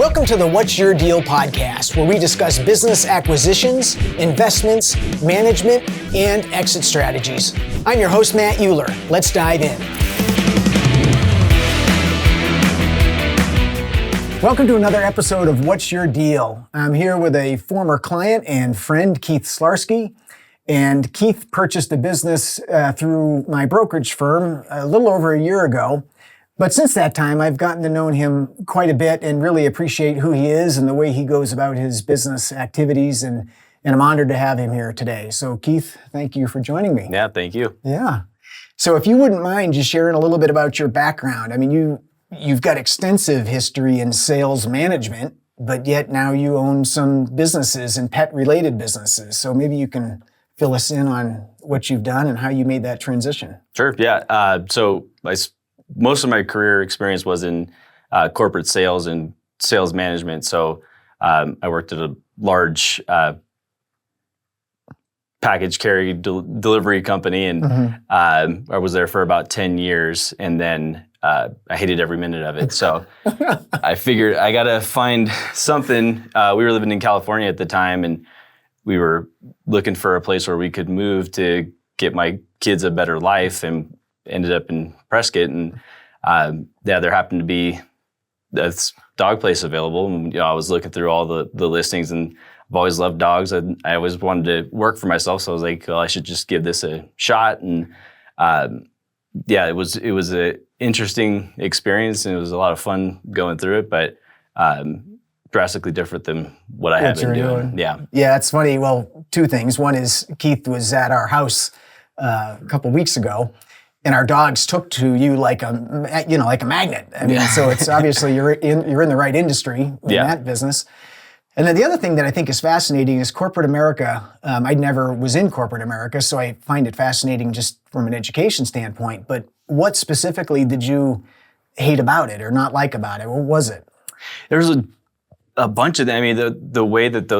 Welcome to the What's Your Deal podcast, where we discuss business acquisitions, investments, management, and exit strategies. I'm your host, Matt Euler. Let's dive in. Welcome to another episode of What's Your Deal. I'm here with a former client and friend, Keith Sklarsky. And Keith purchased a business through my brokerage firm a little over a year ago. But since that time, I've gotten to know him quite a bit and really appreciate who he is and the way he goes about his business activities. And I'm honored to have him here today. So Keith, thank you for joining me. Yeah, thank you. Yeah. So if you wouldn't mind just sharing a little bit about your background. I mean, you've got extensive history in sales management, but yet now you own some businesses and pet-related businesses. So maybe you can fill us in on what you've done and how you made that transition. Sure, yeah. Most of my career experience was in corporate sales and sales management. So I worked at a large package carry delivery company, and I was there for about 10 years, and then I hated every minute of it. So I figured I got to find something. We were living in California at the time, and we were looking for a place where we could move to get my kids a better life, and ended up in Prescott, and there happened to be this dog place available. And I was looking through all the listings, and I've always loved dogs. I always wanted to work for myself, so I was like, well, I should just give this a shot. And it was a interesting experience, and it was a lot of fun going through it, but drastically different than what I had been doing. Yeah, it's funny. Well, two things. One is Keith was at our house a couple weeks ago, and our dogs took to you like a magnet. I mean, so it's obviously you're in the right industry in that business. And then the other thing that I think is fascinating is corporate America. I never was in corporate America, so I find it fascinating just from an education standpoint. But what specifically did you hate about it or not like about it? What was it? There's a bunch of them. I mean, the way that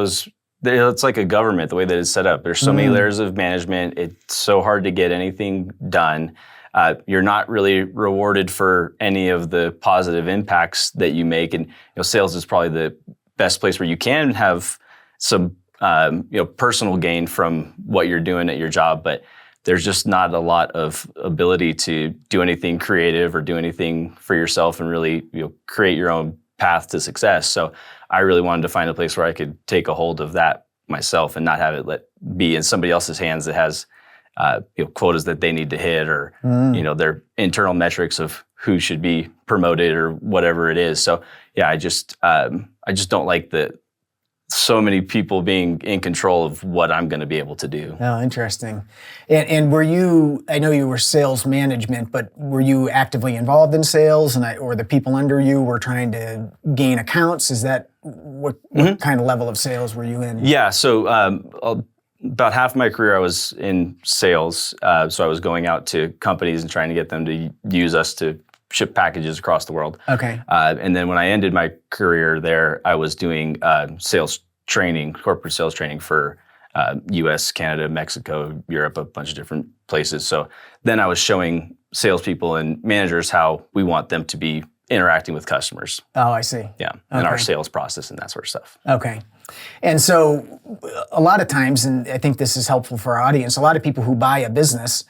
it's like a government, the way that it's set up. There's so many layers of management. It's so hard to get anything done. You're not really rewarded for any of the positive impacts that you make. And sales is probably the best place where you can have some personal gain from what you're doing at your job, but there's just not a lot of ability to do anything creative or do anything for yourself and really create your own path to success. So I really wanted to find a place where I could take a hold of that myself and not have it be in somebody else's hands that has quotas that they need to hit, or their internal metrics of who should be promoted or whatever it is. So yeah, I just don't like so many people being in control of what I'm going to be able to do. Oh, interesting. And were you, I know you were sales management, but were you actively involved in sales, or the people under you were trying to gain accounts? Is that what kind of level of sales were you in? Yeah, so about half of my career I was in sales. So I was going out to companies and trying to get them to use us to ship packages across the world. Okay. And then when I ended my career there, I was doing sales training, corporate sales training for U.S., Canada, Mexico, Europe, a bunch of different places. So then I was showing salespeople and managers how we want them to be interacting with customers. Oh, I see. Yeah, and our sales process and that sort of stuff. Okay. And so a lot of times, and I think this is helpful for our audience, a lot of people who buy a business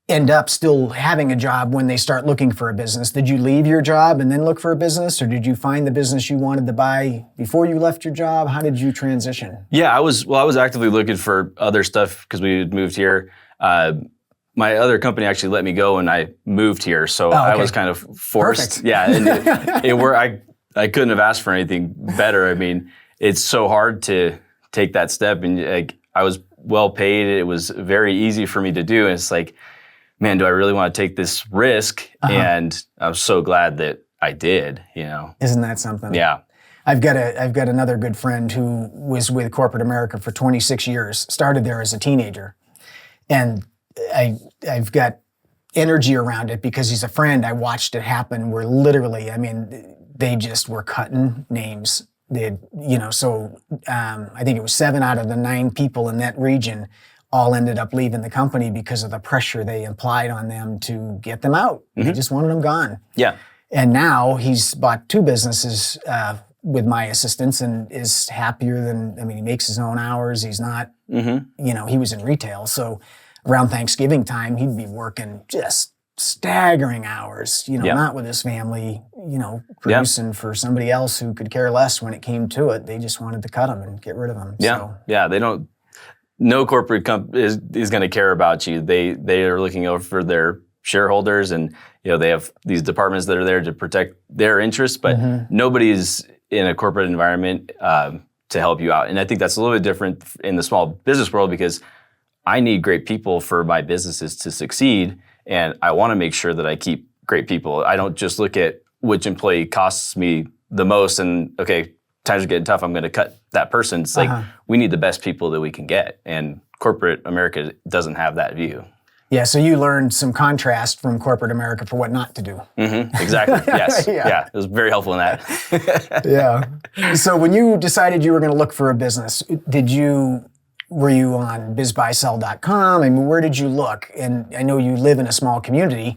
end up still having a job when they start looking for a business. Did you leave your job and then look for a business, or did you find the business you wanted to buy before you left your job? How did you transition? Yeah, I was actively looking for other stuff because we had moved here. My other company actually let me go when I moved here, so I was kind of forced. Perfect. Yeah, and I couldn't have asked for anything better. I mean, it's so hard to take that step, and I was well paid. It was very easy for me to do, and it's like, man, do I really want to take this risk? And I'm so glad that I did, Isn't that something? Yeah. I've got another good friend who was with corporate America for 26 years, started there as a teenager. And I've got energy around it because he's a friend. I watched it happen where literally, they just were cutting names. I think it was 7 out of the 9 people in that region all ended up leaving the company because of the pressure they implied on them to get them out. They just wanted them gone. Yeah. And now he's bought 2 businesses with my assistance and is happier than, I mean, he makes his own hours. He's not, he was in retail. So around Thanksgiving time, he'd be working just staggering hours, not with his family, producing for somebody else who could care less when it came to it. They just wanted to cut him and get rid of him. Yeah. Yeah. They don't, no corporate company is going to care about you. They are looking over for their shareholders, and they have these departments that are there to protect their interests, but nobody's in a corporate environment to help you out. And I think that's a little bit different in the small business world, because I need great people for my businesses to succeed, and I want to make sure that I keep great people. I don't just look at which employee costs me the most and, okay, times are getting tough, I'm going to cut that person. It's like, we need the best people that we can get. And corporate America doesn't have that view. Yeah, so you learned some contrast from corporate America for what not to do. Exactly, yes. Yeah, it was very helpful in that. Yeah. So when you decided you were going to look for a business, were you on bizbuysell.com? I mean, where did you look? And I know you live in a small community.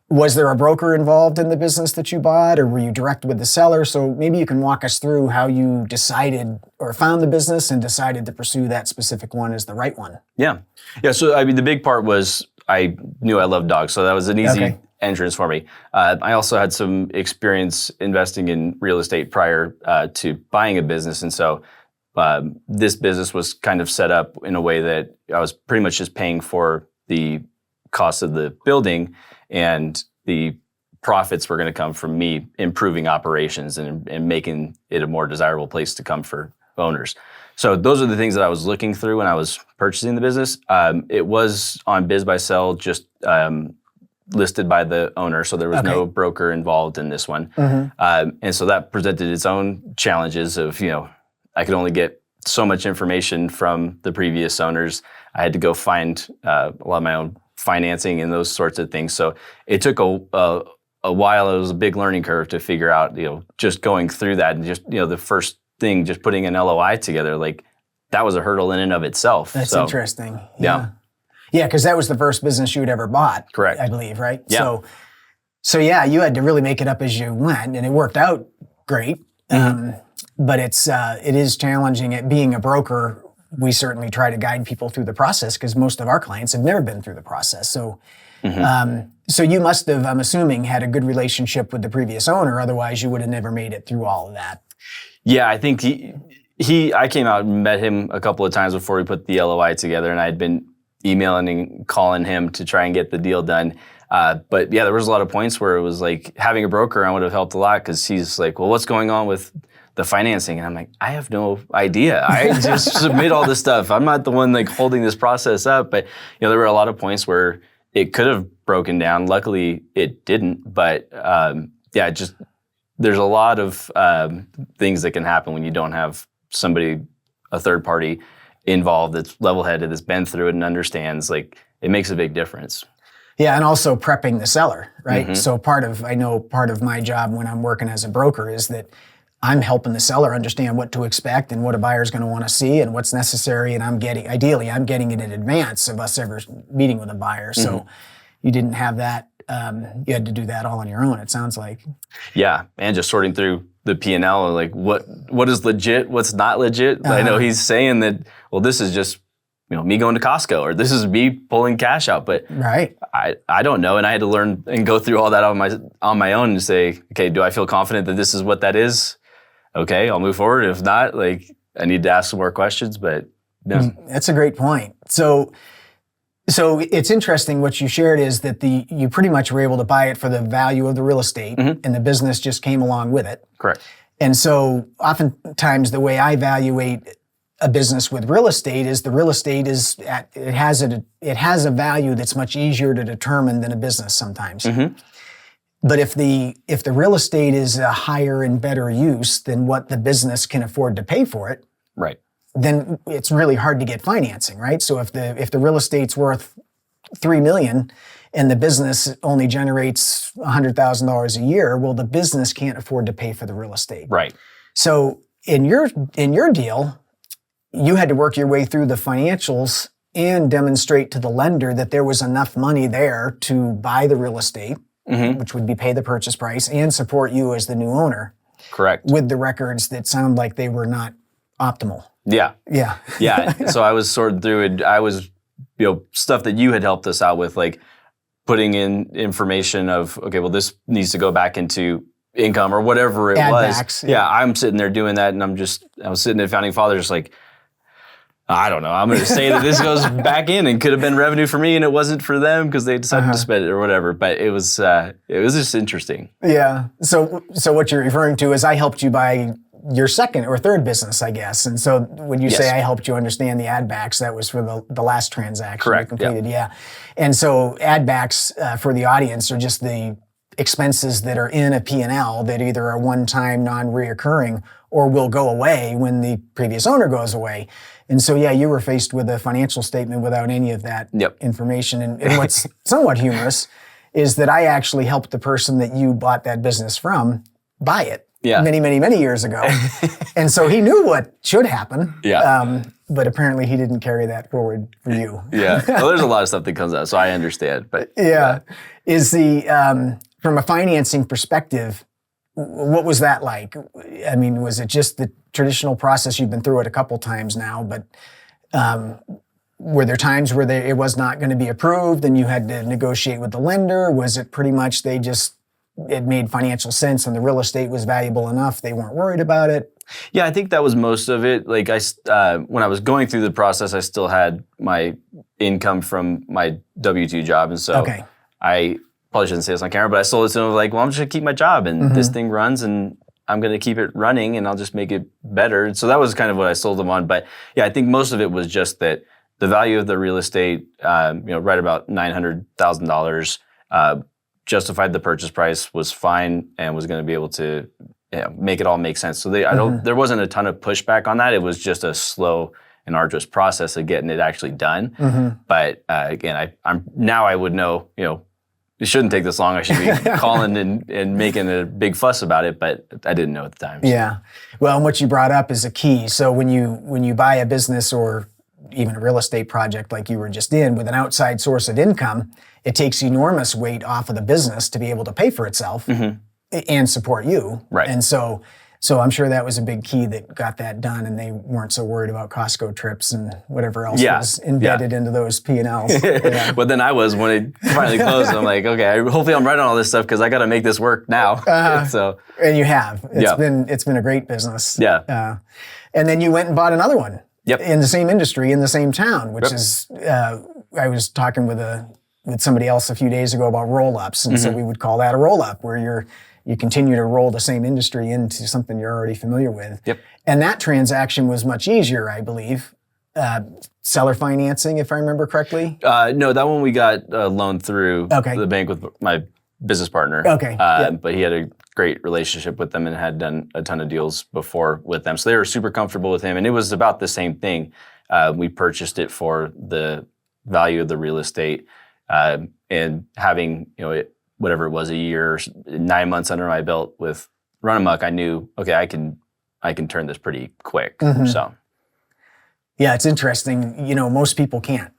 Was there a broker involved in the business that you bought, or were you direct with the seller? So maybe you can walk us through how you decided or found the business and decided to pursue that specific one as the right one. Yeah. So I mean, the big part was I knew I loved dogs, so that was an easy entrance for me. I also had some experience investing in real estate prior to buying a business, and so this business was kind of set up in a way that I was pretty much just paying for the cost of the building, and the profits were going to come from me improving operations and making it a more desirable place to come for owners. So those are the things that I was looking through when I was purchasing the business. It was on BizBuySell, just listed by the owner, so there was no broker involved in this one. And so that presented its own challenges of, I could only get so much information from the previous owners. I had to go find a lot of my own financing and those sorts of things. So it took a while. It was a big learning curve to figure out, just going through that, and just, the first thing, just putting an LOI together, like that was a hurdle in and of itself. That's interesting. Yeah, because that was the first business you'd ever bought. Correct. I believe, right? Yeah. So yeah, you had to really make it up as you went, and it worked out great. But it is challenging at being a broker. We certainly try to guide people through the process because most of our clients have never been through the process. So, so you must have, I'm assuming, had a good relationship with the previous owner. Otherwise, you would have never made it through all of that. Yeah, I think I came out and met him a couple of times before we put the LOI together, and I had been emailing and calling him to try and get the deal done. But yeah, there was a lot of points where it was like having a broker on would have helped a lot, because he's like, well, what's going on with the financing? And I'm like, I have no idea. I just submit all this stuff. I'm not the one like holding this process up. But there were a lot of points where it could have broken down. Luckily, it didn't. But there's a lot of things that can happen when you don't have somebody, a third party involved that's level-headed, that's been through it and understands. Like, it makes a big difference. Yeah, and also prepping the seller, right? So part of my job when I'm working as a broker is that I'm helping the seller understand what to expect and what a buyer's going to want to see and what's necessary. And I'm getting it in advance of us ever meeting with a buyer. So you didn't have that. You had to do that all on your own, it sounds like. Yeah, and just sorting through the P&L and like what is legit, what's not legit. I know he's saying that, well, this is just me going to Costco, or this is me pulling cash out, but I don't know, and I had to learn and go through all that on my own and say, okay, do I feel confident that this is what that is? Okay, I'll move forward. If not, like, I need to ask some more questions, but no. That's a great point. So it's interesting what you shared is that you pretty much were able to buy it for the value of the real estate, and the business just came along with it. Correct. And so oftentimes the way I evaluate a business with real estate is the real estate it has a value that's much easier to determine than a business sometimes. But if the real estate is a higher and better use than what the business can afford to pay for it, right, then it's really hard to get financing, right? So if the real estate's worth $3 million and the business only generates $100,000 a year, well, the business can't afford to pay for the real estate. Right. So in your deal, you had to work your way through the financials and demonstrate to the lender that there was enough money there to buy the real estate, which would be pay the purchase price and support you as the new owner. Correct. with the records that sound like they were not optimal. Yeah. Yeah. Yeah. So I was sorting through it. I was, stuff that you had helped us out with, like putting in information of, okay, well, this needs to go back into income or whatever it Add was. backs, yeah. I'm sitting there doing that, and I was sitting at Founding Father just like, I don't know. I'm going to say that this goes back in and could have been revenue for me, and it wasn't for them because they decided to spend it or whatever. But it was just interesting. Yeah. So what you're referring to is I helped you buy your second or third business, I guess. And so when you say I helped you understand the add backs, that was for the last transaction Correct. you completed. Yeah. And so add backs for the audience are just the expenses that are in a P&L that either are one-time, non-reoccurring, or will go away when the previous owner goes away. And so, yeah, you were faced with a financial statement without any of that information. And what's somewhat humorous is that I actually helped the person that you bought that business from buy it many, many, many years ago. And so he knew what should happen. Yeah. But apparently he didn't carry that forward for you. Yeah. Well, there's a lot of stuff that comes out, so I understand. But Is the from a financing perspective, what was that like? I mean, was it just the traditional process? You've been through it a couple times now, but were there times where it was not going to be approved and you had to negotiate with the lender? Was it pretty much it made financial sense and the real estate was valuable enough, they weren't worried about it? Yeah, I think that was most of it. Like when I was going through the process, I still had my income from my W-2 job. And so I probably shouldn't say this on camera, but I sold it to them like, well, I'm just gonna keep my job and this thing runs and I'm gonna keep it running and I'll just make it better. So that was kind of what I sold them on. But yeah, I think most of it was just that the value of the real estate, right about $900,000, justified the purchase price, was fine, and was gonna be able to make it all make sense. So there wasn't a ton of pushback on that. It was just a slow and arduous process of getting it actually done. But again, I would know, it shouldn't take this long. I should be calling and making a big fuss about it, but I didn't know at the time. So. Yeah. Well, and what you brought up is a key. So when you buy a business or even a real estate project like you were just in with an outside source of income, it takes enormous weight off of the business to be able to pay for itself and support you. Right. And so I'm sure that was a big key that got that done, and they weren't so worried about Costco trips and whatever else was embedded into those P&Ls. But then I was, when it finally closed, I'm like, okay, hopefully I'm right on all this stuff because I got to make this work now. And you have. It's been a great business. Yeah. And then you went and bought another one in the same industry, in the same town, which is, I was talking with somebody else a few days ago about roll-ups, and so we would call that a roll-up, where you continue to roll the same industry into something you're already familiar with. And that transaction was much easier, I believe. Seller financing, if I remember correctly? No, that one we got a loan through the bank with my business partner. But he had a great relationship with them and had done a ton of deals before with them. So they were super comfortable with him. And it was about the same thing. We purchased it for the value of the real estate, and having, whatever it was, a year, 9 months under my belt with Run Amok, I knew, okay, I can turn this pretty quick. So, yeah, it's interesting. Most people can't.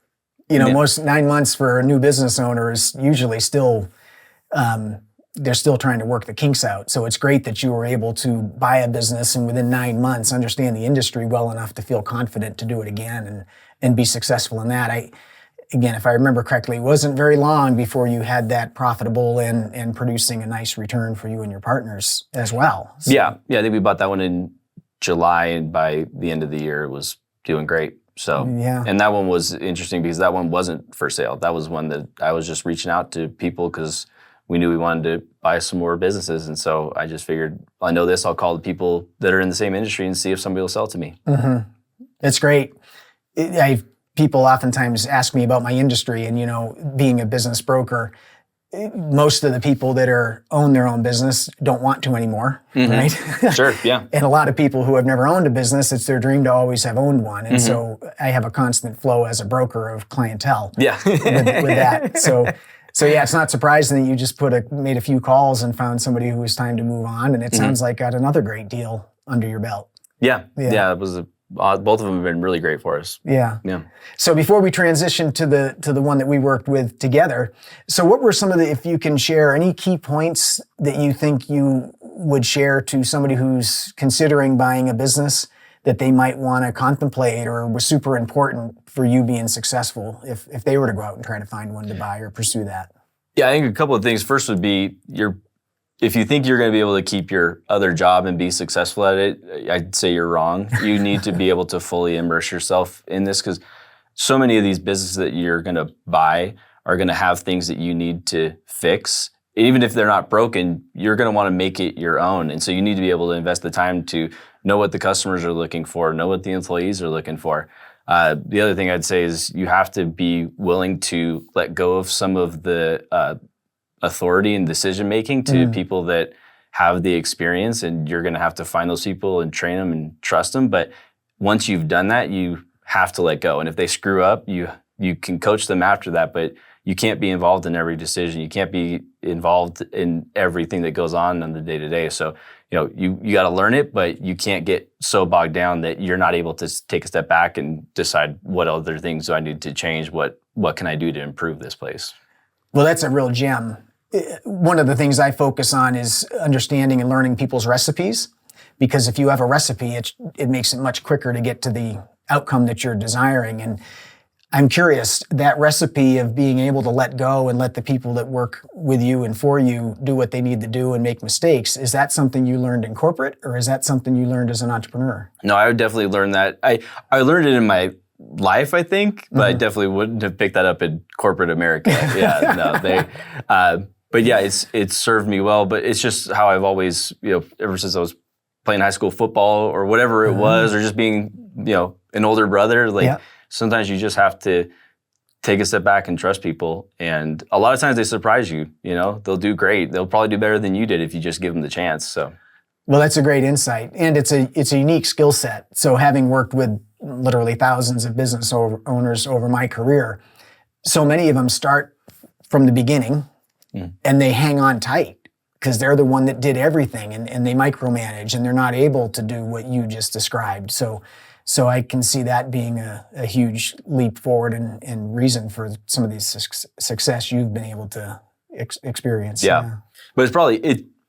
Most 9 months for a new business owner is usually still, they're still trying to work the kinks out. So it's great that you were able to buy a business and within 9 months understand the industry well enough to feel confident to do it again and be successful in that. Again, if I remember correctly, it wasn't very long before you had that profitable and producing a nice return for you and your partners as well. So. Yeah, I think we bought that one in July, and by the end of the year, it was doing great. So, and that one was interesting because that one wasn't for sale. That was one that I was just reaching out to people because we knew we wanted to buy some more businesses. And so I just figured, I know this, I'll call the people that are in the same industry and see if somebody will sell it to me. It's great. People oftentimes ask me about my industry, and being a business broker, most of the people that own their own business don't want to anymore, right? Sure, yeah. And a lot of people who have never owned a business, it's their dream to always have owned one. And so I have a constant flow as a broker of clientele with that. So yeah, it's not surprising that you just made a few calls and found somebody who was time to move on. And it sounds like got another great deal under your belt. Yeah, it was both of them have been really great for us. Yeah. Yeah. So before we transition to the one that we worked with together, so what were some of the, if you can share any key points that you think you would share to somebody who's considering buying a business that they might want to contemplate or was super important for you being successful if they were to go out and try to find one to buy or pursue that? Yeah, I think a couple of things. First would be if you think you're going to be able to keep your other job and be successful at it, I'd say you're wrong. You need to be able to fully immerse yourself in this because so many of these businesses that you're going to buy are going to have things that you need to fix. Even if they're not broken, you're going to want to make it your own. And so you need to be able to invest the time to know what the customers are looking for, know what the employees are looking for. The other thing I'd say is you have to be willing to let go of some of the authority and decision making to people that have the experience, and you're going to have to find those people and train them and trust them. But once you've done that, you have to let go. And if they screw up, you can coach them after that, but you can't be involved in every decision. You can't be involved in everything that goes on the day to day. So, you got to learn it, but you can't get so bogged down that you're not able to take a step back and decide what other things do I need to change? What can I do to improve this place? Well, that's a real gem. One of the things I focus on is understanding and learning people's recipes, because if you have a recipe, it makes it much quicker to get to the outcome that you're desiring. And I'm curious, that recipe of being able to let go and let the people that work with you and for you do what they need to do and make mistakes, is that something you learned in corporate, or is that something you learned as an entrepreneur? No, I would definitely learn that. I learned it in my life, I think, but I definitely wouldn't have picked that up in corporate America. Yeah, no, but yeah, it's served me well, but it's just how I've always, ever since I was playing high school football or whatever it was, or just being, an older brother, sometimes you just have to take a step back and trust people. And a lot of times they surprise you, they'll do great. They'll probably do better than you did if you just give them the chance. So, well, that's a great insight. And it's a unique skill set. So having worked with literally thousands of business owners over my career, so many of them start from the beginning and they hang on tight because they're the one that did everything and they micromanage and they're not able to do what you just described. So I can see that being a huge leap forward and reason for some of these success you've been able to experience. Yeah. But it's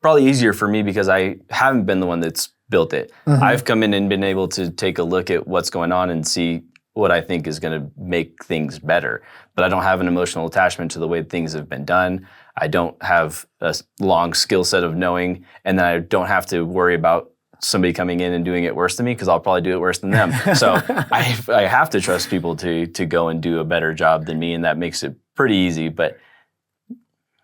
probably easier for me because I haven't been the one that's built it. I've come in and been able to take a look at what's going on and see what I think is going to make things better. But I don't have an emotional attachment to the way things have been done. I don't have a long skill set of knowing, and then I don't have to worry about somebody coming in and doing it worse than me because I'll probably do it worse than them. So I have to trust people to go and do a better job than me, and that makes it pretty easy. But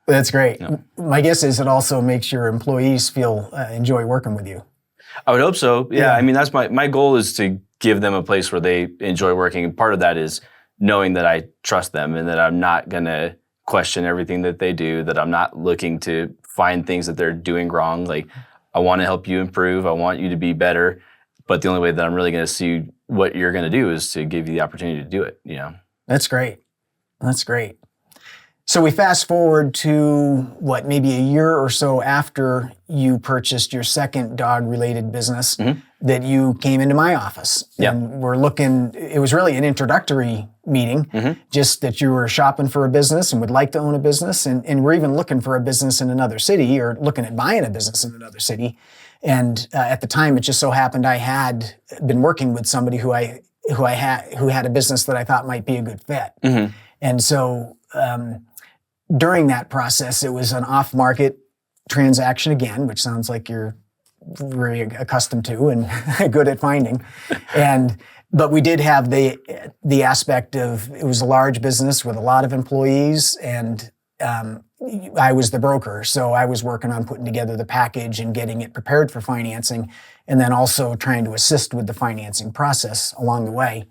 that's great. My guess is it also makes your employees enjoy working with you. I would hope so. Yeah. I mean, that's my goal is to give them a place where they enjoy working. And part of that is knowing that I trust them and that I'm not going to question everything that they do, that I'm not looking to find things that they're doing wrong. Like, I want to help you improve. I want you to be better. But the only way that I'm really going to see what you're going to do is to give you the opportunity to do it. That's great. That's great. So we fast forward to maybe a year or so after you purchased your second dog-related business that you came into my office. Yep. And we're looking, it was really an introductory meeting, just that you were shopping for a business and would like to own a business. And we're even looking for a business in another city or looking at buying a business in another city. And at the time, it just so happened I had been working with somebody who had a business that I thought might be a good fit. And so, during that process, it was an off-market transaction again, which sounds like you're very accustomed to and good at finding. But we did have the aspect of, it was a large business with a lot of employees, and I was the broker. So I was working on putting together the package and getting it prepared for financing, and then also trying to assist with the financing process along the way.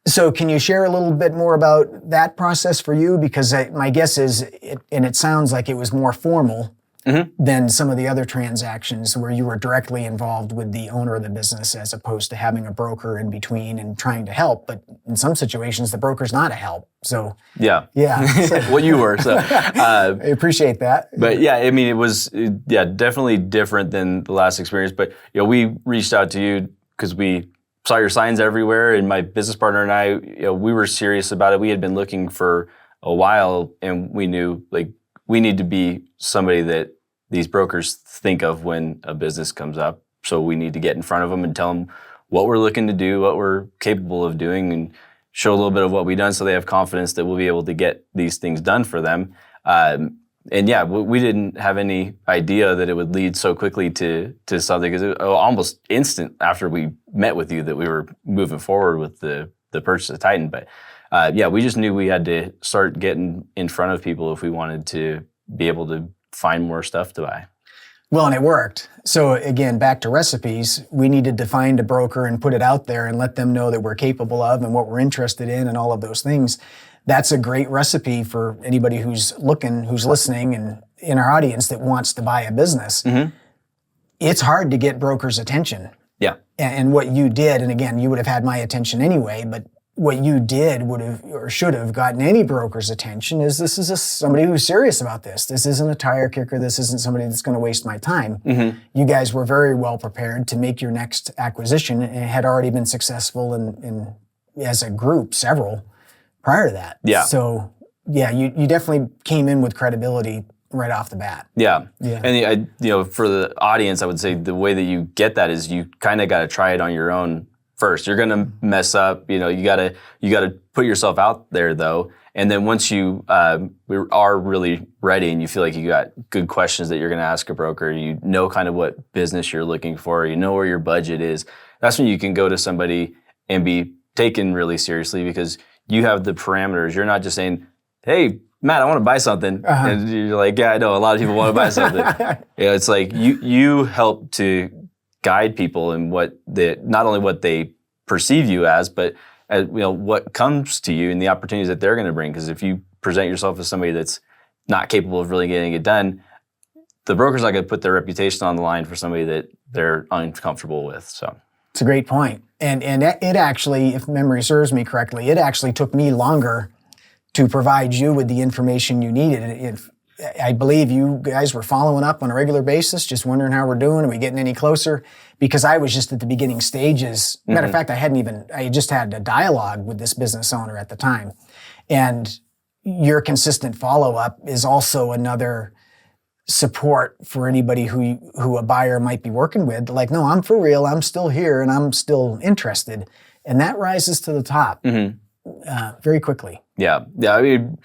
So can you share a little bit more about that process for you? Because my guess is, it sounds like it was more formal than some of the other transactions where you were directly involved with the owner of the business as opposed to having a broker in between and trying to help. But in some situations, the broker's not a help. So yeah. Well, you were. So I appreciate that. But yeah, I mean, it was definitely different than the last experience. But we reached out to you because we saw your signs everywhere, and my business partner and I, we were serious about it. We had been looking for a while, and we knew like we need to be somebody that these brokers think of when a business comes up. So we need to get in front of them and tell them what we're looking to do, what we're capable of doing, and show a little bit of what we've done so they have confidence that we'll be able to get these things done for them. And yeah, we didn't have any idea that it would lead so quickly to something, because it was almost instant after we met with you that we were moving forward with the purchase of Titan. But yeah, we just knew we had to start getting in front of people if we wanted to be able to find more stuff to buy. Well, and it worked. So again, back to recipes, we needed to find a broker and put it out there and let them know that we're capable of and what we're interested in and all of those things. That's a great recipe for anybody who's looking, who's listening, and in our audience that wants to buy a business. Mm-hmm. It's hard to get brokers' attention. Yeah. And what you did, and again, you would have had my attention anyway, but what you did would have or should have gotten any broker's attention is this is somebody who's serious about this. This isn't a tire kicker. This isn't somebody that's going to waste my time. Mm-hmm. You guys were very well prepared to make your next acquisition and had already been successful in as a group, several prior to that. Yeah. So yeah, you definitely came in with credibility right off the bat. Yeah. Yeah. And for the audience, I would say the way that you get that is you kind of got to try it on your own first. You're going to mess up, you got to put yourself out there though. And then once you are really ready and you feel like you got good questions that you're going to ask a broker, you know kind of what business you're looking for, you know where your budget is, that's when you can go to somebody and be taken really seriously, because you have the parameters. You're not just saying, hey, Matt, I want to buy something. Uh-huh. And you're like, yeah, I know a lot of people want to buy something. It's like you help to guide people in not only what they perceive you as, but what comes to you and the opportunities that they're going to bring. Because if you present yourself as somebody that's not capable of really getting it done, the broker's not going to put their reputation on the line for somebody that they're uncomfortable with. So it's a great point. And it actually, if memory serves me correctly, it actually took me longer to provide you with the information you needed. I believe you guys were following up on a regular basis, just wondering how we're doing. Are we getting any closer? Because I was just at the beginning stages. Mm-hmm. Matter of fact, I just had a dialogue with this business owner at the time. And your consistent follow-up is also another support for anybody who a buyer might be working with. Like, no, I'm for real. I'm still here and I'm still interested. And that rises to the top very quickly. Yeah. I mean,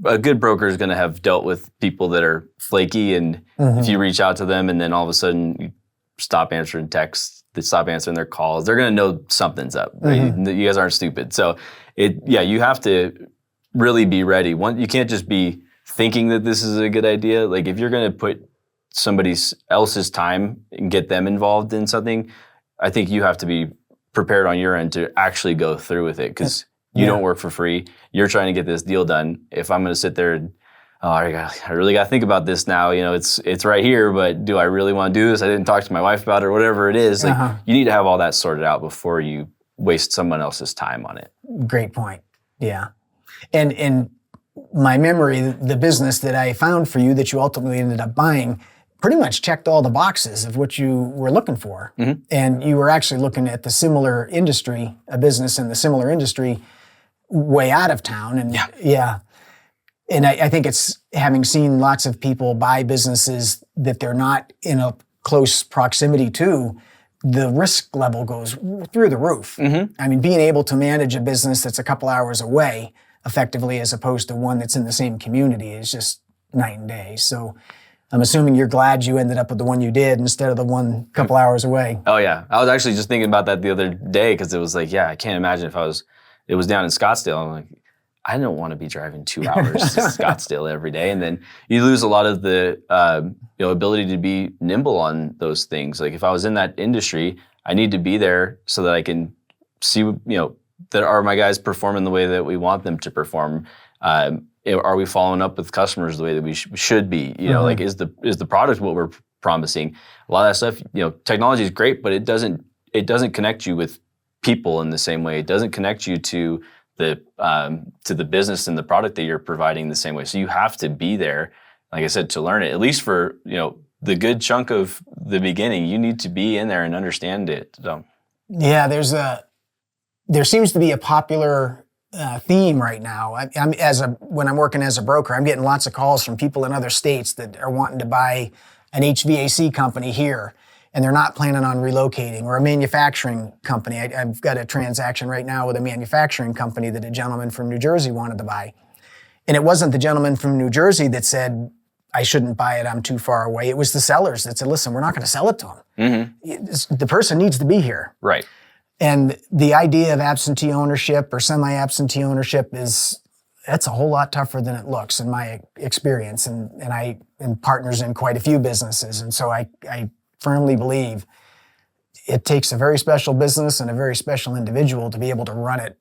a good broker is going to have dealt with people that are flaky, and if you reach out to them and then all of a sudden you stop answering texts, they stop answering their calls, they're going to know something's up. Mm-hmm. You guys aren't stupid. So you have to really be ready. You can't just be thinking that this is a good idea. Like if you're going to put somebody else's time and get them involved in something, I think you have to be prepared on your end to actually go through with it, because you don't work for free. You're trying to get this deal done. If I'm going to sit there and, I really got to think about this now. It's right here, but do I really want to do this? I didn't talk to my wife about it or whatever it is. Like you need to have all that sorted out before you waste someone else's time on it. Great point. Yeah. And my memory, the business that I found for you that you ultimately ended up buying pretty much checked all the boxes of what you were looking for. Mm-hmm. And you were actually looking at the similar industry, a business in the similar industry way out of town. And And I think it's having seen lots of people buy businesses that they're not in a close proximity to, the risk level goes through the roof. Mm-hmm. I mean, being able to manage a business that's a couple hours away effectively as opposed to one that's in the same community is just night and day. So I'm assuming you're glad you ended up with the one you did instead of the one a couple hours away. Oh yeah. I was actually just thinking about that the other day, because it was like, I can't imagine if it was down in Scottsdale. I'm like, I don't want to be driving 2 hours to Scottsdale every day. And then you lose a lot of the ability to be nimble on those things. Like if I was in that industry, I need to be there so that I can see, that are my guys performing the way that we want them to perform? Are we following up with customers the way that we should be? Like is the product what we're promising? A lot of that stuff, technology is great, but it doesn't connect you with people in the same way. It doesn't connect you to the business and the product that you're providing the same way. So you have to be there, like I said, to learn it. At least for the good chunk of the beginning, you need to be in there and understand it. So. Yeah, there seems to be a popular theme right now. When I'm working as a broker, I'm getting lots of calls from people in other states that are wanting to buy an HVAC company here, and they're not planning on relocating, or a manufacturing company. I've got a transaction right now with a manufacturing company that a gentleman from New Jersey wanted to buy. And it wasn't the gentleman from New Jersey that said, I shouldn't buy it, I'm too far away. It was the sellers that said, listen, we're not going to sell it to them. The person needs to be here. Right. And the idea of absentee ownership or semi-absentee ownership that's a whole lot tougher than it looks in my experience. And I am partners in quite a few businesses. And so I firmly believe it takes a very special business and a very special individual to be able to run it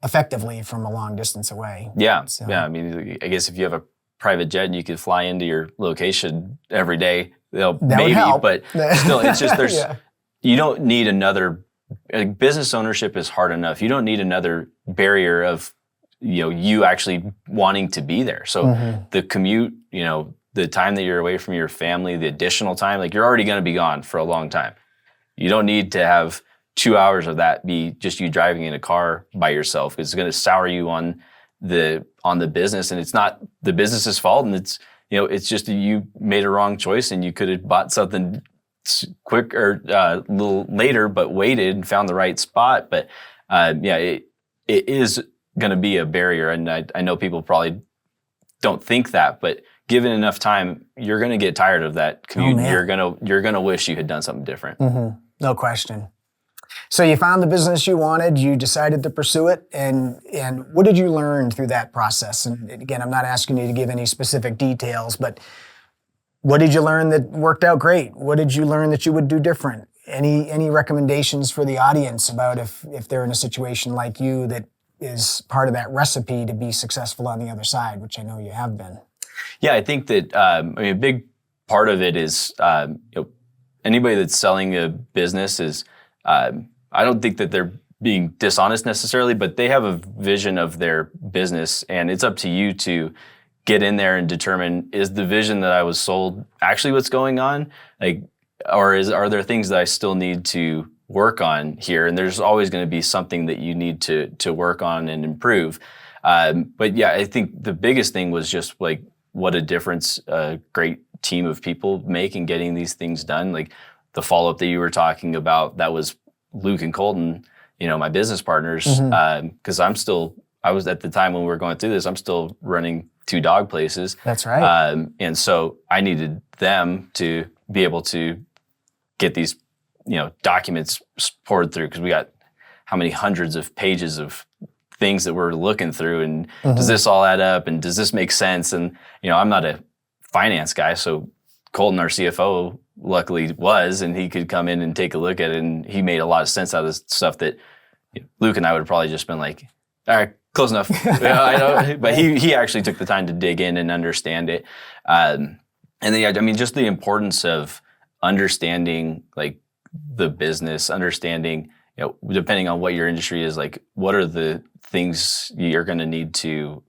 effectively from a long distance away. Yeah. So, yeah. I mean, I guess if you have a private jet and you could fly into your location every day, that maybe, would help. But still, it's just Yeah. You don't need another. Business ownership is hard enough. You don't need another barrier of you actually wanting to be there. So the commute, the time that you're away from your family, the additional time, like you're already going to be gone for a long time. You don't need to have 2 hours of that be just you driving in a car by yourself. It's going to sour you on the business, and it's not the business's fault. And it's just that you made a wrong choice, and you could have bought something quick or a little later, but waited and found the right spot. But it is going to be a barrier, and I know people probably don't think that, but given enough time, you're going to get tired of that commute. You're gonna wish you had done something different. No question. So you found the business you wanted, you decided to pursue it, and what did you learn through that process? And again, I'm not asking you to give any specific details, but what did you learn that worked out great? What did you learn that you would do different? Any recommendations for the audience about if they're in a situation like you that is part of that recipe to be successful on the other side, which I know you have been? Yeah, I think that a big part of it is anybody that's selling a business is I don't think that they're being dishonest necessarily, but they have a vision of their business, and it's up to you to get in there and determine, is the vision that I was sold actually what's going on? Or are there things that I still need to work on here? And there's always going to be something that you need to work on and improve. But yeah, I think the biggest thing was just what a difference a great team of people make in getting these things done. Like the follow-up that you were talking about, that was Luke and Colton, my business partners, because I was at the time when we were going through this, I'm still running 2 dog places. That's right. And so I needed them to be able to get these, documents poured through, because we got how many hundreds of pages of things that we're looking through, and does this all add up, and does this make sense? And I'm not a finance guy, so Colton, our CFO, luckily was, and he could come in and take a look at it, and he made a lot of sense out of stuff that Luke and I would have probably just been like, all right, close enough. I know. But he actually took the time to dig in and understand it. And then, just the importance of understanding the business, understanding, depending on what your industry is, what are the things you're going to need to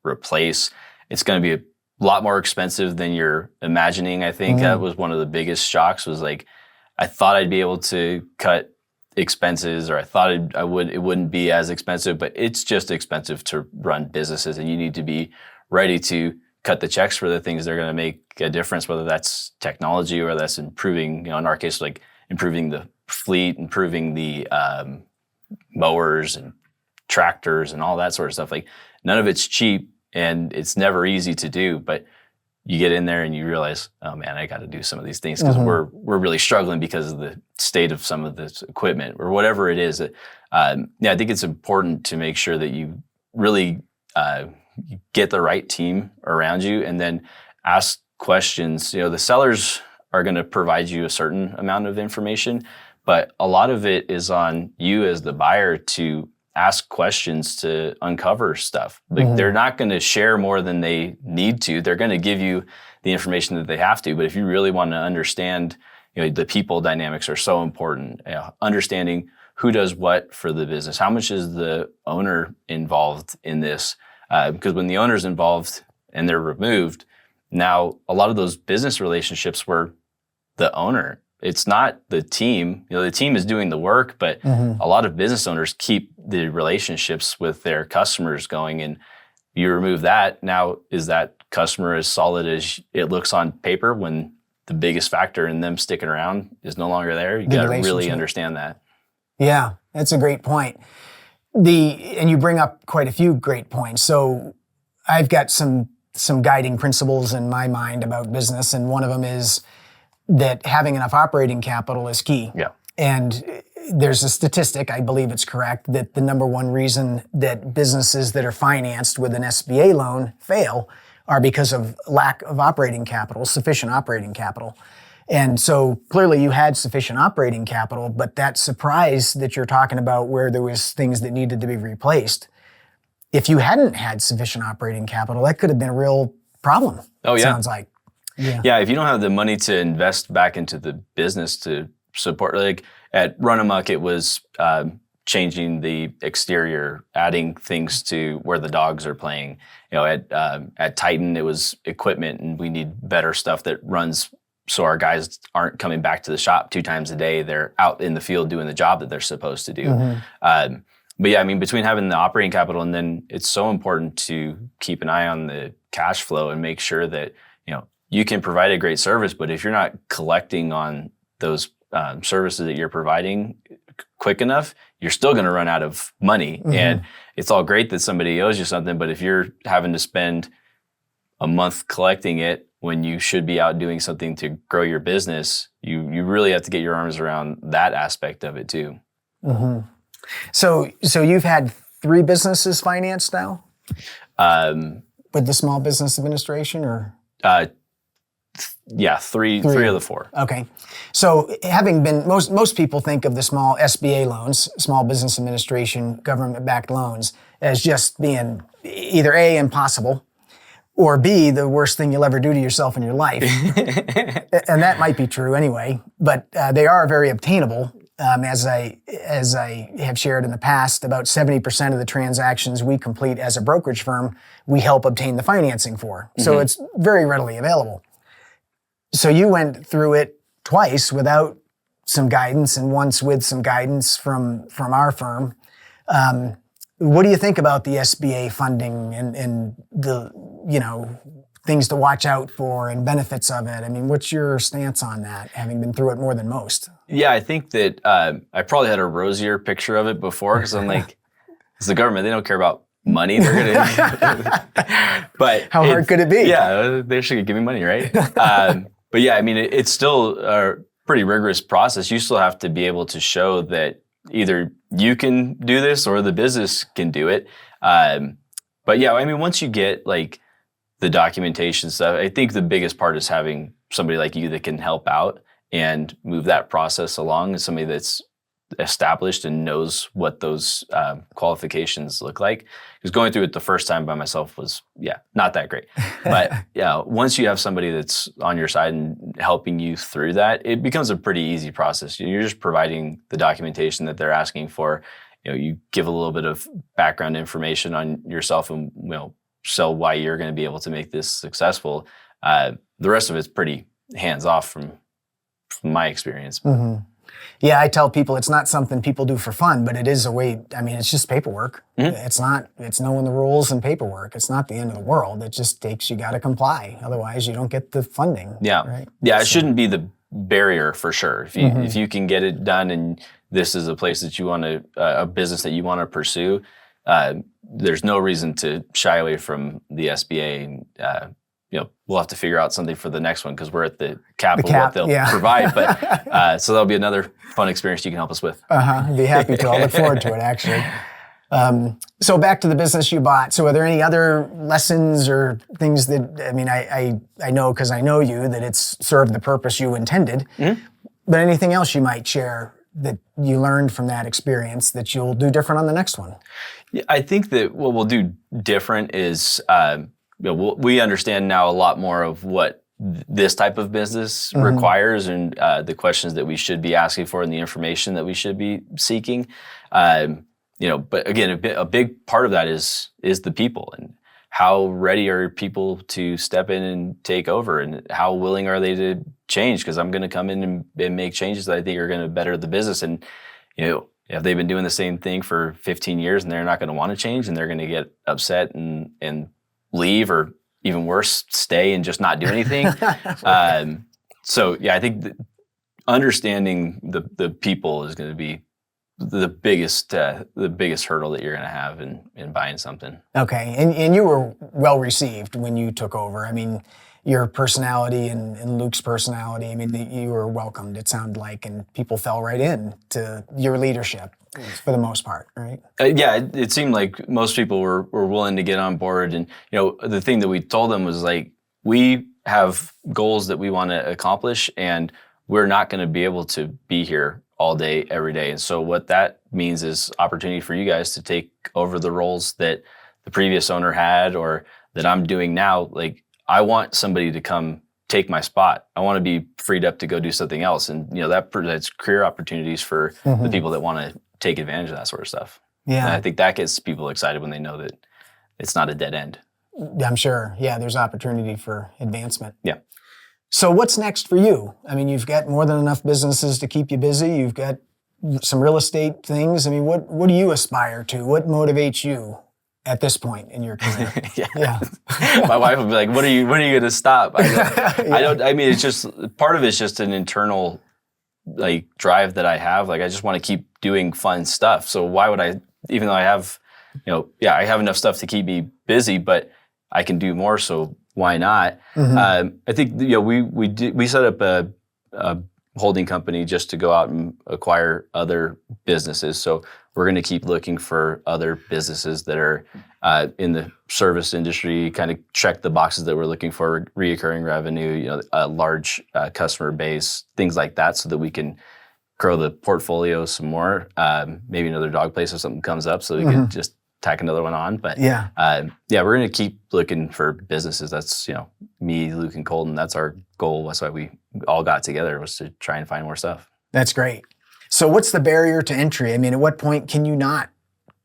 replace. It's going to be a lot more expensive than you're imagining. I think that was one of the biggest shocks, was I thought I'd be able to cut expenses, or I thought it wouldn't be as expensive, but it's just expensive to run businesses, and you need to be ready to cut the checks for the things that are going to make a difference, whether that's technology or that's improving, in our case, improving the fleet, improving the mowers and tractors and all that sort of stuff. None of it's cheap, and it's never easy to do, but you get in there and you realize, oh man, I got to do some of these things, because we're really struggling because of the state of some of this equipment or whatever it is. I think it's important to make sure that you really get the right team around you, and then ask questions. The sellers are going to provide you a certain amount of information, but a lot of it is on you as the buyer to ask questions to uncover stuff. They're not going to share more than they need to. They're going to give you the information that they have to. But if you really want to understand, the people dynamics are so important. Understanding who does what for the business. How much is the owner involved in this? Because when the owner's involved and they're removed, now a lot of those business relationships were the owner it's not the team. The team is doing the work, but a lot of business owners keep the relationships with their customers going, and you remove that. Now, is that customer as solid as it looks on paper when the biggest factor in them sticking around is no longer there? You got to really understand that. Yeah, that's a great point. And you bring up quite a few great points. So I've got some guiding principles in my mind about business, and one of them is that having enough operating capital is key. Yeah. And there's a statistic, I believe it's correct, that the number one reason that businesses that are financed with an SBA loan fail are because of lack of operating capital, sufficient operating capital. And so clearly you had sufficient operating capital, but that surprise that you're talking about where there was things that needed to be replaced, if you hadn't had sufficient operating capital, that could have been a real problem. Oh, yeah. Sounds like. Yeah, if you don't have the money to invest back into the business to support, like at Run Amok, it was changing the exterior, adding things to where the dogs are playing. At Titan, it was equipment, and we need better stuff that runs so our guys aren't coming back to the shop 2 times a day. They're out in the field doing the job that they're supposed to do. But yeah, I mean, between having the operating capital, and then it's so important to keep an eye on the cash flow and make sure that, you can provide a great service, but if you're not collecting on those services that you're providing quick enough, you're still going to run out of money. And it's all great that somebody owes you something, but if you're having to spend a month collecting it when you should be out doing something to grow your business, you really have to get your arms around that aspect of it too. So you've had 3 businesses financed now? With the Small Business Administration, or? Yeah, three of the 4. Okay. So having been, most people think of the small SBA loans, Small Business Administration, government-backed loans, as just being either A, impossible, or B, the worst thing you'll ever do to yourself in your life. And that might be true anyway, but they are very obtainable. As I have shared in the past, about 70% of the transactions we complete as a brokerage firm, we help obtain the financing for. So it's very readily available. So you went through it twice without some guidance and once with some guidance from our firm. What do you think about the SBA funding and the, things to watch out for and benefits of it? I mean, what's your stance on that, having been through it more than most? Yeah, I think that I probably had a rosier picture of it before, because I'm like, it's the government, they don't care about money. They're gonna. But how hard could it be? Yeah, they should give me money, right? But yeah, I mean, it's still a pretty rigorous process. You still have to be able to show that either you can do this or the business can do it. But yeah, I mean, once you get like the documentation stuff, I think the biggest part is having somebody like you that can help out and move that process along, and somebody that's established and knows what those qualifications look like. Because going through it the first time by myself was, not that great. But once you have somebody that's on your side and helping you through that, it becomes a pretty easy process. You're just providing the documentation that they're asking for. You give a little bit of background information on yourself and sell why you're going to be able to make this successful. The rest of it's pretty hands off from my experience. Yeah, I tell people it's not something people do for fun, but it is a way. I mean, it's just paperwork. It's knowing the rules and paperwork. It's not the end of the world. It just takes, you got to comply. Otherwise, you don't get the funding. Yeah. Right? Yeah, it shouldn't be the barrier for sure. If you can get it done and this is a place that you want to, a business that you want to pursue, there's no reason to shy away from the SBA. We'll have to figure out something for the next one because we're at the cap of what they'll provide. But so that'll be another fun experience you can help us with. I'd be happy to. I'll look forward to it, actually. So back to the business you bought. So are there any other lessons or things that, I mean, I know because I know you that it's served the purpose you intended, but anything else you might share that you learned from that experience that you'll do different on the next one? Yeah, I think that what we'll do different is we understand now a lot more of what this type of business requires and the questions that we should be asking for and the information that we should be seeking. But again, a big part of that is the people and how ready are people to step in and take over, and how willing are they to change? Because I'm going to come in and make changes that I think are going to better the business. And, if they've been doing the same thing for 15 years and they're not going to want to change, and they're going to get upset and leave, or even worse, stay and just not do anything. So yeah, I think understanding the people is going to be the biggest hurdle that you're going to have in buying something. Okay, and you were well received when you took over. I mean, your personality and Luke's personality, I mean, you were welcomed, it sounded like, and people fell right in to your leadership for the most part, right? Yeah, it seemed like most people were willing to get on board. And, the thing that we told them was like, we have goals that we want to accomplish, and we're not going to be able to be here all day, every day. And so what that means is opportunity for you guys to take over the roles that the previous owner had, or that I'm doing now. Like, I want somebody to come take my spot. I want to be freed up to go do something else. And, that's career opportunities for the people that want to take advantage of that sort of stuff. Yeah. And I think that gets people excited when they know that it's not a dead end. I'm sure. Yeah, there's opportunity for advancement. Yeah. So what's next for you? I mean, you've got more than enough businesses to keep you busy. You've got some real estate things. I mean, what do you aspire to? What motivates you at this point in your career? Yeah. My wife would be like, when are you going to stop? I mean, it's just, part of it's just an internal drive that I have. Like, I just want to keep doing fun stuff. So why would I, even though I have, I have enough stuff to keep me busy, but I can do more. So why not? I think, we set up a holding company just to go out and acquire other businesses. So we're going to keep looking for other businesses that are in the service industry, kind of check the boxes that we're looking for: reoccurring revenue, a large customer base, things like that, so that we can grow the portfolio some more. Maybe another dog place if something comes up, so we can just tack another one on. But we're going to keep looking for businesses. That's, me, Luke, and Colton. That's our goal. That's why we all got together, was to try and find more stuff. That's great. So what's the barrier to entry? I mean, at what point can you not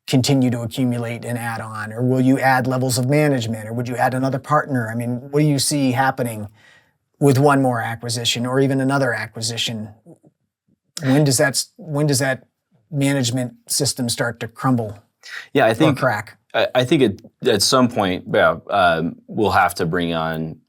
continue to accumulate and add on? Or will you add levels of management? Or would you add another partner? I mean, what do you see happening with one more acquisition, or even another acquisition? When does that management system start to crumble? Yeah, I think crack. I think at some point, we'll have to bring on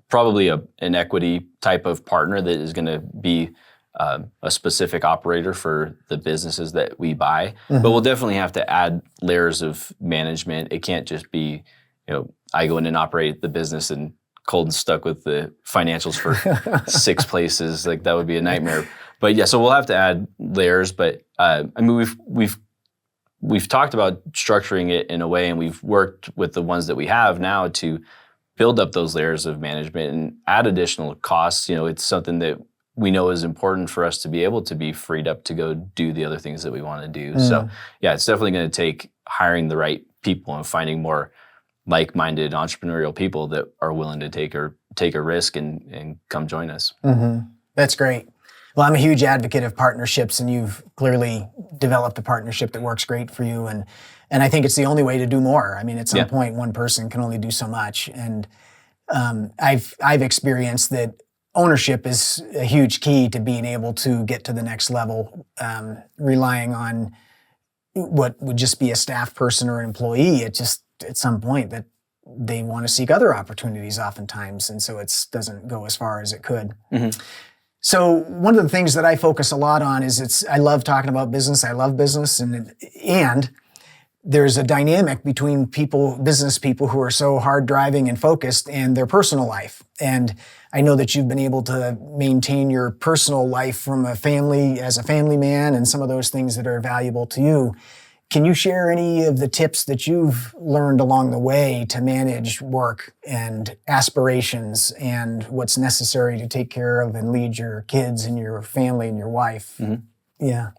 probably an equity type of partner that is going to be a specific operator for the businesses that we buy. But we'll definitely have to add layers of management. It can't just be, I go in and operate the business and Colton's stuck with the financials for 6 places. Like, that would be a nightmare. But yeah, so we'll have to add layers. But I mean, we've talked about structuring it in a way, and we've worked with the ones that we have now to build up those layers of management and add additional costs. It's something that we know is important for us to be able to be freed up to go do the other things that we want to do. So yeah, it's definitely going to take hiring the right people and finding more like-minded entrepreneurial people that are willing to take a risk and come join us. That's great. Well, I'm a huge advocate of partnerships, and you've clearly developed a partnership that works great for you. And I think it's the only way to do more. I mean, at some point, one person can only do so much. And I've experienced that ownership is a huge key to being able to get to the next level. Relying on what would just be a staff person or an employee, it just, at some point, that they want to seek other opportunities oftentimes. And so it doesn't go as far as it could. So one of the things that I focus a lot on is I love talking about business. I love business, and there's a dynamic between business people who are so hard driving and focused, and their personal life. And I know that you've been able to maintain your personal life from as a family man, and some of those things that are valuable to you. Can you share any of the tips that you've learned along the way to manage work and aspirations and what's necessary to take care of and lead your kids and your family and your wife? Yeah.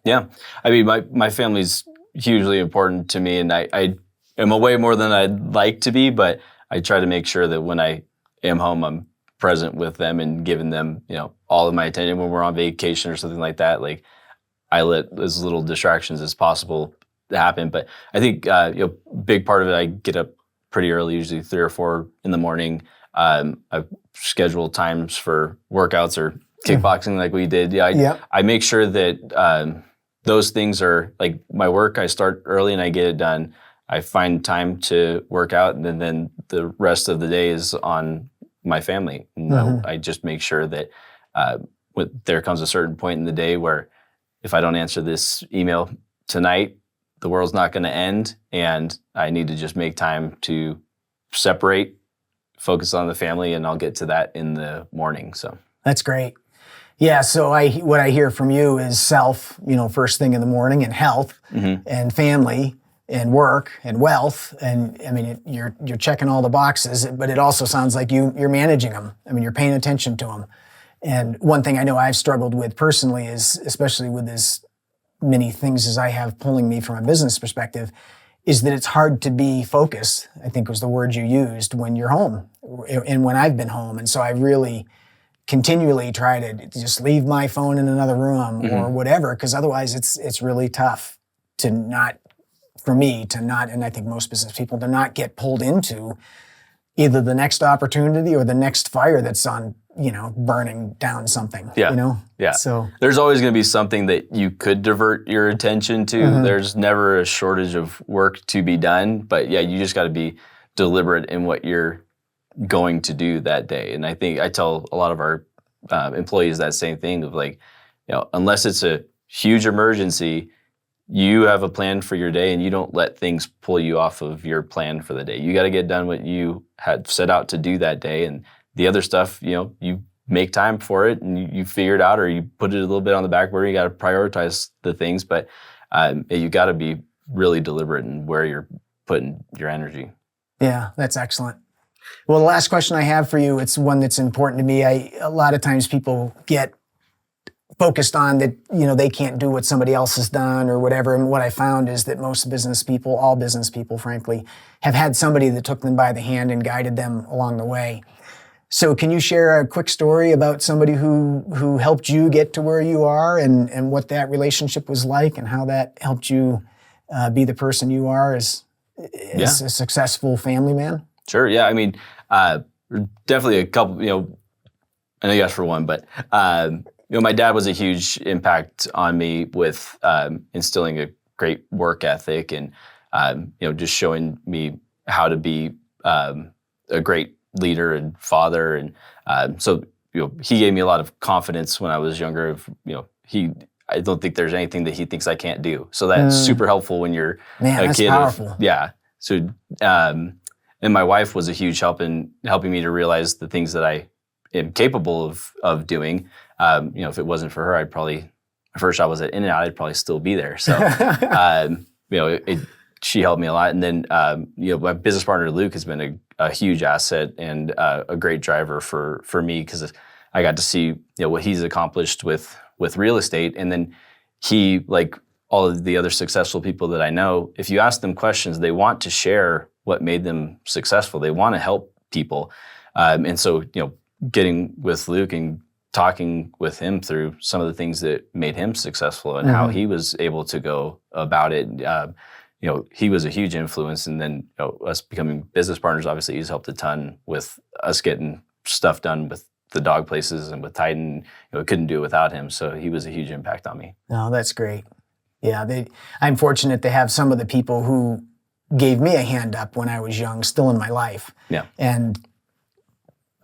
I mean, my family's hugely important to me, and I am away more than I'd like to be, but I try to make sure that when I am home, I'm present with them and giving them, all of my attention. When we're on vacation or something like that, like, I let as little distractions as possible happen. But I think big part of it, I get up pretty early, usually 3 or 4 in the morning. I schedule times for workouts or kickboxing like we did. I make sure that those things are like my work. I start early and I get it done. I find time to work out, and then the rest of the day is on my family. I just make sure that there comes a certain point in the day where if I don't answer this email tonight, the world's not going to end, and I need to just make time to separate, focus on the family, and I'll get to that in the morning. So that's great. Yeah. So what I hear from you is self, first thing in the morning, and health, and family, and work, and wealth. And I mean, you're checking all the boxes, but it also sounds like you're managing them. I mean, you're paying attention to them. And one thing I know I've struggled with personally is, especially with as many things as I have pulling me from a business perspective, is that it's hard to be focused, I think was the word you used, when you're home and when I've been home. And so I really continually try to just leave my phone in another room or whatever, because otherwise it's really tough and I think most business people, to not get pulled into either the next opportunity or the next fire that's on, burning down something. Yeah. So there's always going to be something that you could divert your attention to. There's never a shortage of work to be done, but you just got to be deliberate in what you're going to do that day. And I think I tell a lot of our employees that same thing of like, unless it's a huge emergency, you have a plan for your day and you don't let things pull you off of your plan for the day. You got to get done what you had set out to do that day. And the other stuff, you make time for it and you figure it out, or you put it a little bit on the back burner. You got to prioritize the things, but you got to be really deliberate in where you're putting your energy. Yeah, that's excellent. Well, the last question I have for you, it's one that's important to me. A lot of times people get focused on that, they can't do what somebody else has done or whatever. And what I found is that most business people, all business people, frankly, have had somebody that took them by the hand and guided them along the way. So can you share a quick story about somebody who helped you get to where you are and what that relationship was like and how that helped you be the person you are as a successful family man? Sure. Yeah. I mean, definitely a couple, I know you asked for one, but my dad was a huge impact on me with instilling a great work ethic and, just showing me how to be a great leader and father. And so he gave me a lot of confidence when I was younger. I don't think there's anything that he thinks I can't do. So that's super helpful when you're a kid. Powerful. So, and my wife was a huge help in helping me to realize the things that I am capable of doing. If it wasn't for her, my first job was at In-N-Out, I'd probably still be there. So, she helped me a lot. And then, my business partner, Luke, has been a huge asset and a great driver for me, because I got to see, what he's accomplished with real estate. And then he, like all of the other successful people that I know, if you ask them questions, they want to share what made them successful. They want to help people. And so, getting with Luke and talking with him through some of the things that made him successful and how he was able to go about it. He was a huge influence. And then us becoming business partners, obviously he's helped a ton with us getting stuff done with the dog places and with Titan. Couldn't do it without him. So he was a huge impact on me. Oh, that's great. Yeah, I'm fortunate to have some of the people who gave me a hand up when I was young still in my life. Yeah. And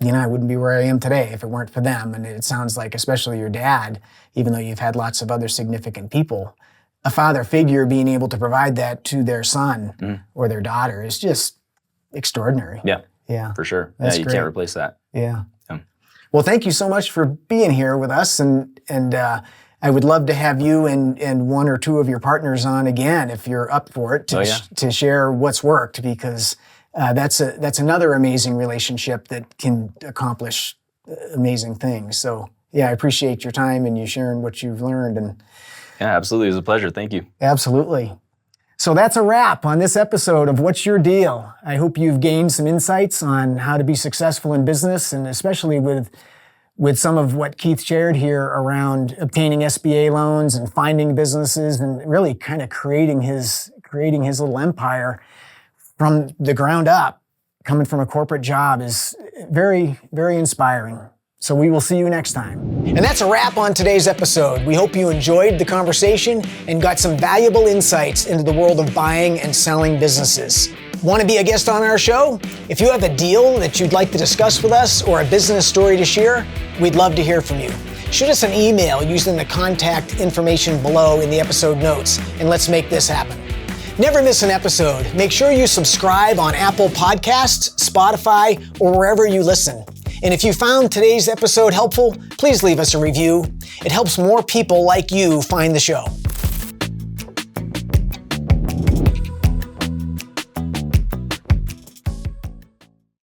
I wouldn't be where I am today if it weren't for them. And it sounds like, especially your dad, even though you've had lots of other significant people, a father figure being able to provide that to their son or their daughter is just extraordinary. Yeah. Yeah. For sure. That's you great. Can't replace that. Yeah. Well, thank you so much for being here with us. And I would love to have you and one or two of your partners on again, if you're up for it, to share what's worked, because that's another amazing relationship that can accomplish amazing things. So I appreciate your time and you sharing what you've learned. And yeah, absolutely. It was a pleasure. Thank you. Absolutely. So that's a wrap on this episode of What's Your Deal? I hope you've gained some insights on how to be successful in business, and especially with some of what Keith shared here around obtaining SBA loans and finding businesses and really kind of creating his little empire from the ground up, coming from a corporate job, is very, very inspiring. So we will see you next time. And that's a wrap on today's episode. We hope you enjoyed the conversation and got some valuable insights into the world of buying and selling businesses. Want to be a guest on our show? If you have a deal that you'd like to discuss with us or a business story to share, we'd love to hear from you. Shoot us an email using the contact information below in the episode notes, and let's make this happen. Never miss an episode. Make sure you subscribe on Apple Podcasts, Spotify, or wherever you listen. And if you found today's episode helpful, please leave us a review. It helps more people like you find the show.